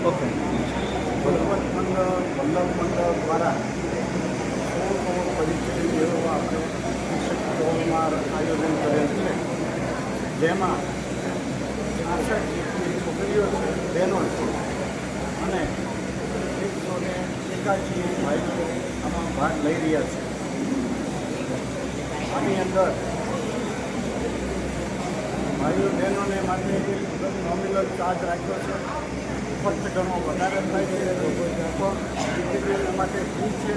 Okay. ભગવત મંડળ વલ્લભ મંડળ દ્વારા 16 પરિચય એવું આપણે શિક્ષકોમાં આયોજન કરેલ છે, જેમાં 66 જેટલી છોકરીઓ છે, બહેનો છે અને 181 ભાઈઓ આમાં ભાગ લઈ રહ્યા છે. આની અંદર ભાઈઓ બહેનોને માટે નોમિનલ ચાર્જ રાખ્યો છે. ખર્ચ ઘણો વધારે થાય છે, પણ માટે ફી છે.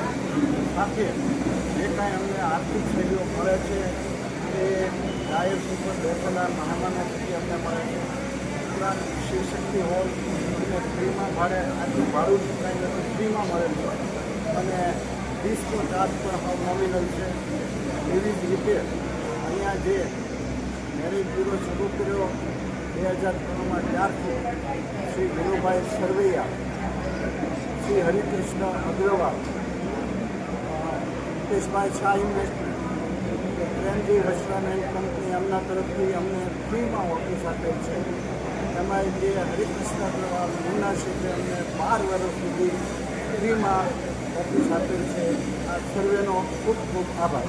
સાથે જે કાંઈ અમને આર્થિક સહયોગ મળે છે એ ડાયસ ઉપર બેઠેલા મહેમાનો થકી અમને મળે છે. ઉપરાંત શિવશક્તિ હોલ અમને ફ્રીમાં ભાડે આટલું ભાડું ચૂકાઈને ફ્રીમાં મળે છે અને 20નો ચાર્જ પણ નોમિનલ છે. એવી જ રીતે અહીંયા જે મેરેજ બ્યુરો શરૂ કર્યો 2003માં ત્યારથી Shri Gurubhai Sarvaiya, Shri Harikrishna Agrawal, Mukeshbhai Shah investment, Premji restaurant company એમના તરફથી અમને ફ્રીમાં ઓફિસ આપેલ છે. એમાં જે હરિકૃષ્ણ અગ્રવાલ મુન્ના શેઠે અમને 12 વર્ષ સુધી ફ્રીમાં ઓફિસ આપેલ છે. આ સર્વેનો ખૂબ ખૂબ આભાર.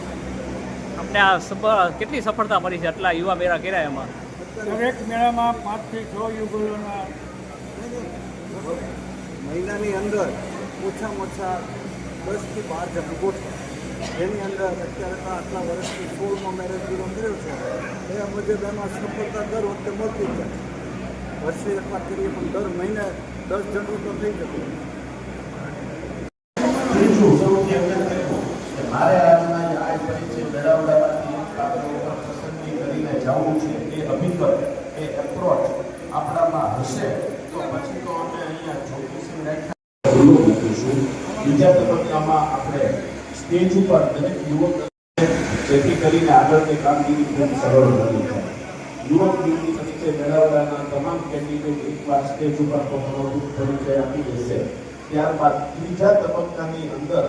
અમને આ કેટલી સફળતા મળી છે આટલા યુવા મેળા કર્યા એમાં? દરેક મેળામાં 5 થી 6 યુગલોના મહિનાની અંદર ઓછામાં ઓછા 10 થી 12 જણ ગોઠવે, જેની અંદર અત્યારે તો આટલા વર્ષથી 16મો મેરેજ બ્યુરો કર્યો છે. એ મુજબ એમાં સફળતા દર વખતે મળતી જ જાય. વર્ષે એકવાર કરીએ પણ દર મહિને 10 જણનું તો થઈ જતું. મારે આજના આ પરિચય મેળવડામાંથી પાત્રો પસંદગી કરીને જવું છે, એ અભિગમ એ એપ્રોચ આપણામાં હશે તો પછી તો અમે અહીંયા ચોકસી રાખીશું. બીજા તબક્કામાં આપણે સ્ટેજ ઉપર દરેક યુવક જેથી કરીને આગળની કામગીરી ખૂબ સરળ બની જાય. યુવક યુવતી તરીકે મેળવડાના તમામ કેન્ડિડેટ એકવાર સ્ટેજ ઉપર પોતાનો પરિચય આપી દેશે. ત્યારબાદ ત્રીજા તબક્કાની અંદર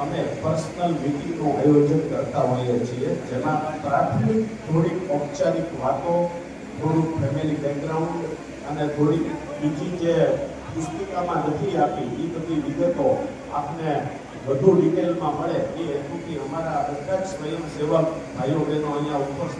અમે પર્સનલ મીટિંગનું આયોજન કરતા હોઈએ છીએ, જેમાં પ્રાથમિક થોડીક ઔપચારિક વાતો, થોડુંક ફેમિલી બેકગ્રાઉન્ડ અને થોડીક બીજી જે પુસ્તિકામાં નથી આપી એ બધી વિગતો આપને વધુ ડિટેલમાં મળે એ હેતુથી અમારા બધા જ સ્વયંસેવક ભાઈઓ બહેનો અહીંયા ઉપસ્થિત